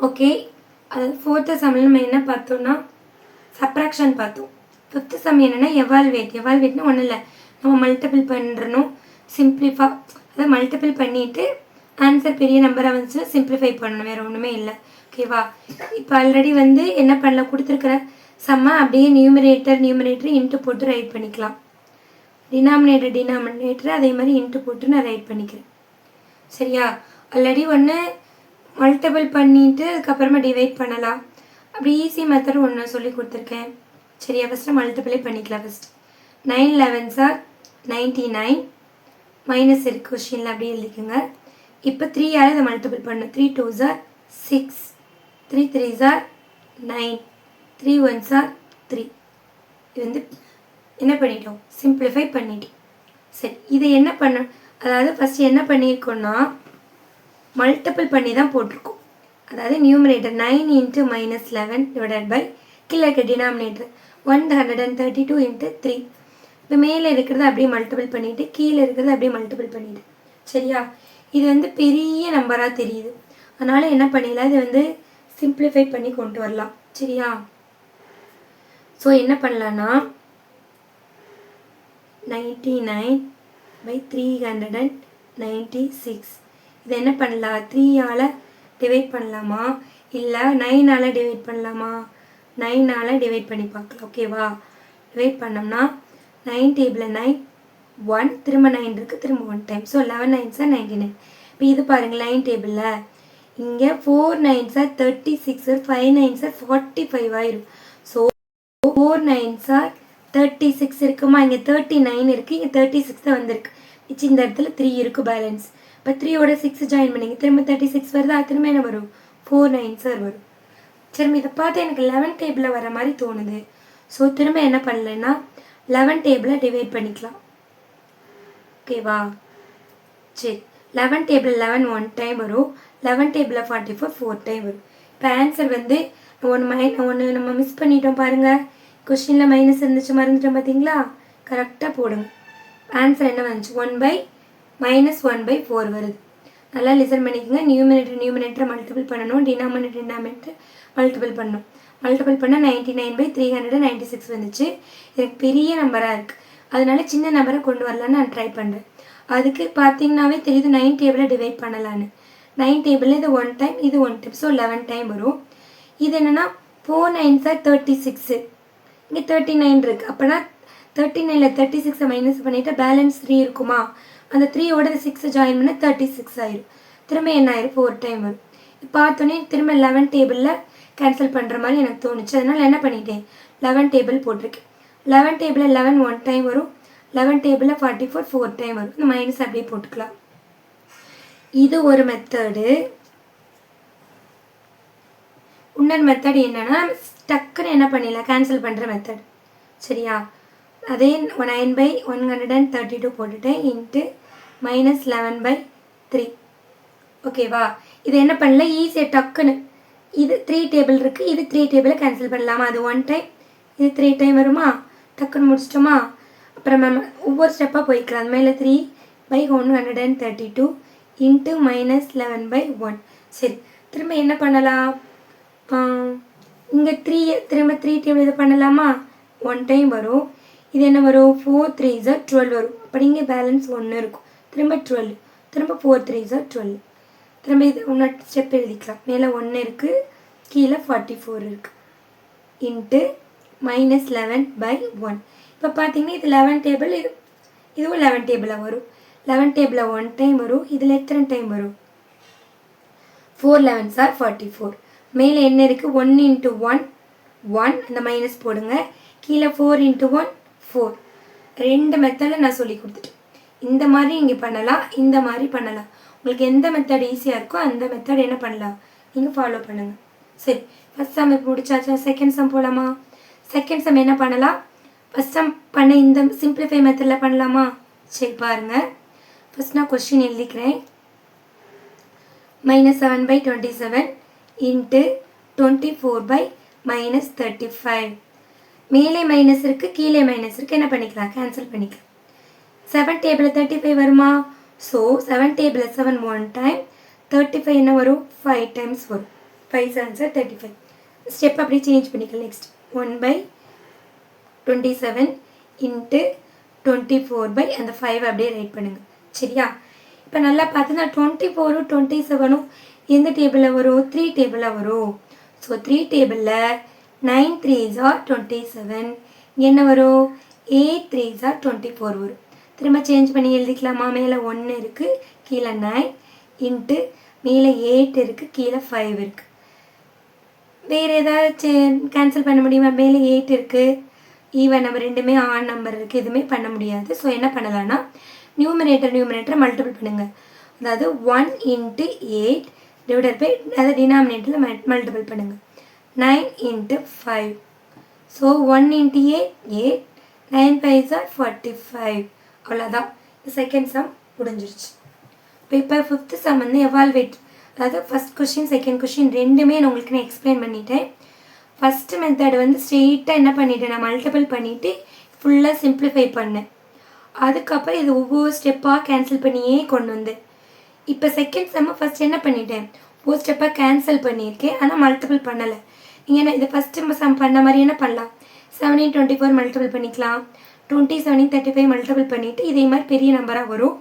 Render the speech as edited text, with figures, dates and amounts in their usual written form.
Okay, அது fourth சம்மில் நம்ம என்ன பார்த்தோம்னா சப்ராக்ஷன் பார்த்தோம். ஃபிஃப்த்து சம் என்னென்னா எவால்வேட்னா ஒன்றும் இல்லை, நம்ம மல்டிபிள் பண்ணுறணும், சிம்ப்ளிஃபா அதாவது மல்டிபிள் பண்ணிவிட்டு ஆன்சர் பெரிய நம்பராக வந்துச்சுன்னா சிம்ப்ளிஃபை பண்ணணும், வேறு ஒன்றுமே இல்லை. ஓகேவா? இப்போ ஆல்ரெடி என்ன பண்ணலாம், கொடுத்துருக்குற சம்மை அப்படியே நியூமரேட்டர் இன்ட்டு போட்டு ரைட் பண்ணிக்கலாம். டினாமினேட்டர் அதே மாதிரி இன்ட்டு போட்டு நான் ரைட் பண்ணிக்கிறேன். சரியா? ஆல்ரெடி ஒன்று மல்டிபிள் பண்ணிவிட்டு அதுக்கப்புறமா டிவைட் பண்ணலாம். அப்படி ஈஸி மெத்தட் ஒன்று சொல்லி கொடுத்துருக்கேன். சரியா? ஃபஸ்ட்டு மல்டிபிளே பண்ணிக்கலாம். ஃபஸ்ட் 9 11s are 99 மைனஸ் இருக்குது கொஷினில், அப்படியே எழுதிக்கோங்க. இப்போ 3ஆல் இதை மல்டிபிள் பண்ணணும். 3 2s are 6, 3 3s are 9, 3 1s are 3. இது என்ன பண்ணிட்டோம், சிம்பிளிஃபை பண்ணிட்டோம். சரி, இதை என்ன பண்ண, அதாவது ஃபஸ்ட்டு என்ன பண்ணியிருக்கோன்னா மல்டிபிள் பண்ணி தான் போட்டிருக்கோம். அதாவது numerator 9 into minus 11 divided by கீழே இருக்க டினாமினேட்டர் 132 இன்ட்டு 3. இப்போ மேலே இருக்கிறத அப்படியே மல்டிபிள் பண்ணிவிட்டு கீழே இருக்கிறத அப்படியே மல்டிபிள் பண்ணிவிட்டு. சரியா? இது பெரிய நம்பராக தெரியுது, அதனால் என்ன பண்ணிடலாம், இது சிம்பிளிஃபை பண்ணி கொண்டு வரலாம். சரியா? ஸோ என்ன பண்ணலான்னா 99/396 இது என்ன பண்ணலாம், 3ஆல் டிவைட் பண்ணலாமா இல்லை 9ஆல் டிவைட் பண்ணலாமா? 9ஆல் டிவைட் பண்ணி பார்க்கலாம். ஓகேவா? டிவைட் பண்ணோம்னா 9 டேபிளில் 9 1 திரும்ப 9 இருக்குது, திரும்ப 1 டைம். So 11 9s are 99. இப்போ இது பாருங்கள் 9 டேபிளில் இங்கே 4 9s are 36, 5 9s are 45 ஆயிரும். ஸோ 4 9s are 36 இருக்குமா, இங்கே 39 இருக்குது, இங்கே 36 தான் வந்திருக்கு. மிச்சம் இந்த இடத்துல 3 இருக்குது பேலன்ஸ். இப்போ 3யோட 6 ஜாயின் பண்ணிங்க, திரும்ப 36 வருதா, திரும்ப என்ன வரும், 4 9s வரும். திரும்ப இதை பார்த்து எனக்கு 11 டேபிளில் வர மாதிரி தோணுது. ஸோ திரும்ப என்ன பண்ணலைன்னா 11 டேபிளை டிவைட் பண்ணிக்கலாம். ஓகேவா? சரி, 11 டேபிள் 11 1 டைம் வரும், 11 டேபிளில் 44 4 டைம் வரும். இப்போ ஆன்சர் ஒன்று நம்ம மிஸ் பண்ணிட்டோம் பாருங்கள், கொஸ்டினில் மைனஸ் இருந்துச்சு, மறந்துட்டோம் பார்த்தீங்களா? கரெக்டாக போடுங்க. ஆன்சர் என்ன வந்துச்சு, 1/-1/4 வருது. நல்லா லிசன் பண்ணிக்கோங்க. நியூமரேட்டரை மல்டிபிள் பண்ணணும், டினாமினேட்டர் மல்டிபிள் பண்ணணும். மல்டிபிள் பண்ணால் 99/396 வந்துச்சு. எனக்கு பெரிய நம்பராக இருக்குது, அதனால சின்ன நம்பரை கொண்டு வரலான்னு நான் ட்ரை பண்ணுறேன். அதுக்கு பார்த்தீங்கன்னாவே தெரியுது 9 டேபிளை டிவைட் பண்ணலான்னு. 9 டேபிளில் இது 1 டைம், இது 1 டைம், ஸோ 11 டைம் வரும். இது என்னென்னா 4 9s are 36, இங்கே 39 இருக்குது. அப்போனா 39ல் 36 மைனஸ் பண்ணிவிட்டு பேலன்ஸ் 3 இருக்குமா, அந்த 3யோட 6 ஜாயின் பண்ணால் 36 ஆயிரும். திரும்ப என்ன ஆயிரும், 4 டைம் வரும். பார்த்தோன்னே திரும்ப 11 டேபிளில் கேன்சல் பண்ணுற மாதிரி எனக்கு தோணுச்சு, அதனால் என்ன பண்ணிட்டேன், 11 டேபிள் போட்டிருக்கேன். 11 டேபிளில் 11 1 டைம் வரும், 11 டேபிளில் 44 4 டைம் வரும். இந்த மைனஸ் அப்படியே போட்டுக்கலாம். இது ஒரு மெத்தடு. இன்னொரு மெத்தட் என்னென்னா டக்குன்னு என்ன பண்ணிடலாம், கேன்சல் பண்ணுற மெத்தட். சரியா? அதே 9/132 போட்டுட்டேன் இன்ட்டு -11/3. ஓகேவா? இது என்ன பண்ணல, ஈஸியாக டக்குன்னு இது 3 டேபிள் இருக்குது, இது 3 டேபிளை கேன்சல் பண்ணலாமா, அது 1 டைம், இது 3 டைம் வருமா, டக்குன்னு முடிச்சிட்டோமா. அப்புறம் நம்ம ஒவ்வொரு ஸ்டெப்பாக போய்க்கலாம். அது மேலே 3/132 இன்ட்டு -11/1. சரி, திரும்ப என்ன பண்ணலாம், இங்கே 3 திரும்ப 3 டேபிள் இது பண்ணலாமா, 1 டைம் வரும். இது என்ன வரும், 4 3s are 12 வரும். அப்படி இங்கே பேலன்ஸ் 1 இருக்கும், திரும்ப 12, திரும்ப 4 3s are 12. திரும்ப இது இன்னொரு ஸ்டெப் எழுதிக்கலாம். மேலே 1 இருக்குது, கீழே 44 இருக்குது, இன்ட்டு -11/1. இப்போ பார்த்தீங்கன்னா இது 11 டேபிள், இதுவும் 11 டேபிளாக வரும். 11 டேபிளில் 1 டைம் வரும், இதில் எத்தனை டைம் வரும், 4 11s are 44. மேலே என்ன இருக்குது, 1 × 1 1, இந்த மைனஸ் போடுங்க, கீழே 4 × 1 4. 2 மெத்தடில் நான் சொல்லி கொடுத்துட்டேன். இந்த மாதிரி இங்கே பண்ணலாம், இந்த மாதிரி பண்ணலாம். உங்களுக்கு எந்த மெத்தட் ஈஸியாக இருக்கோ அந்த மெத்தட் என்ன பண்ணலாம், நீங்கள் ஃபாலோ பண்ணுங்கள். சரி, ஃபஸ்ட் சம் இப்போ முடிச்சாச்சா, செகண்ட் சம் போகலாமா. செகண்ட் சம் என்ன பண்ணலாம், ஃபஸ்ட் சம் பண்ண இந்த சிம்பிளிஃபை மெத்தடில் பண்ணலாமா. சரி பாருங்கள், ஃபஸ்ட் நான் கொஸ்டின் எழுதிக்கிறேன். -7/27 இன்ட்டு 24/-35. மேலே மைனஸ் இருக்குது, கீழே மைனஸ் இருக்குது, என்ன பண்ணிக்கலாம், கேன்சல் பண்ணிக்கலாம். 7 டேபிளில் 35 வருமா, ஸோ 7 டேபிளில் 7 1 டைம், 35 என்ன வரும், 5 டைம்ஸ் வரும். 5 7 35. ஸ்டெப் அப்படியே சேஞ்ச் பண்ணிக்கலாம். நெக்ஸ்ட் 1/27 இன்ட்டு 24 அந்த 5 அப்படியே ரைட் பண்ணுங்கள். சரியா? இப்போ நல்லா பார்த்தீங்கன்னா 24 27 எந்த டேபிளில் வரும்? 3 டேபிளில் வரும். ஸோ 3 டேபிளில் 9 3s are 27 என்ன வரும்? 8 3s are 24 வரும். திரும்ப சேஞ்ச் பண்ணி எழுதிக்கலாமா? மேலே 1 இருக்குது, கீழே 9 இன்ட்டு மேலே 8 இருக்குது, கீழே 5 இருக்குது. வேறு ஏதாச்சும் கேன்சல் பண்ண முடியுமா? மேலே 8 இருக்குது, ஈவன் நம்பர் ரெண்டுமே ஆன் நம்பர் இருக்குது, எதுவுமே பண்ண முடியாது. ஸோ என்ன பண்ணலான்னா நியூமரேட்டரை மல்டிபிள் பண்ணுங்கள். அதாவது 1 இன்ட்டு 8 டிவைடட் பை அதை டினாமினேட்டரில் மல்டிபிள் பண்ணுங்கள். 9 into 5. So 1 into 8 9 5s are 45. அவ்வளோதான். செகண்ட் சம் முடிஞ்சிருச்சு. இப்போ ஃபிஃப்த்து சம் வந்து எவால்வேட், அதாவது ஃபஸ்ட் கொஷின் செகண்ட் கொஷின் ரெண்டுமே நான் உங்களுக்கு நான் எக்ஸ்பிளைன் பண்ணிட்டேன். ஃபஸ்ட்டு மெத்தட் வந்து ஸ்ட்ரெயிட்டாக என்ன பண்ணிட்டேன், நான் மல்டிபிள் பண்ணிவிட்டு ஃபுல்லாக சிம்பிளிஃபை பண்ணேன். அதுக்கப்புறம் இது ஒவ்வொரு ஸ்டெப்பாக கேன்சல் பண்ணியே கொண்டு வந்தேன். இப்போ செகண்ட் செம்மு ஃபஸ்ட் என்ன பண்ணிட்டேன், ஒவ்வொரு ஸ்டெப்பாக கேன்சல் பண்ணியிருக்கேன், ஆனால் மல்டிபிள் பண்ணலை. நீங்கள் என்ன இது ஃபஸ்ட்டு சம் பண்ண மாதிரி என்ன பண்ணலாம், 7 24 மல்டிபிள் பண்ணிக்கலாம், 27 35 மல்டிபிள் பண்ணிவிட்டு இதே மாதிரி பெரிய நம்பராக வரும்.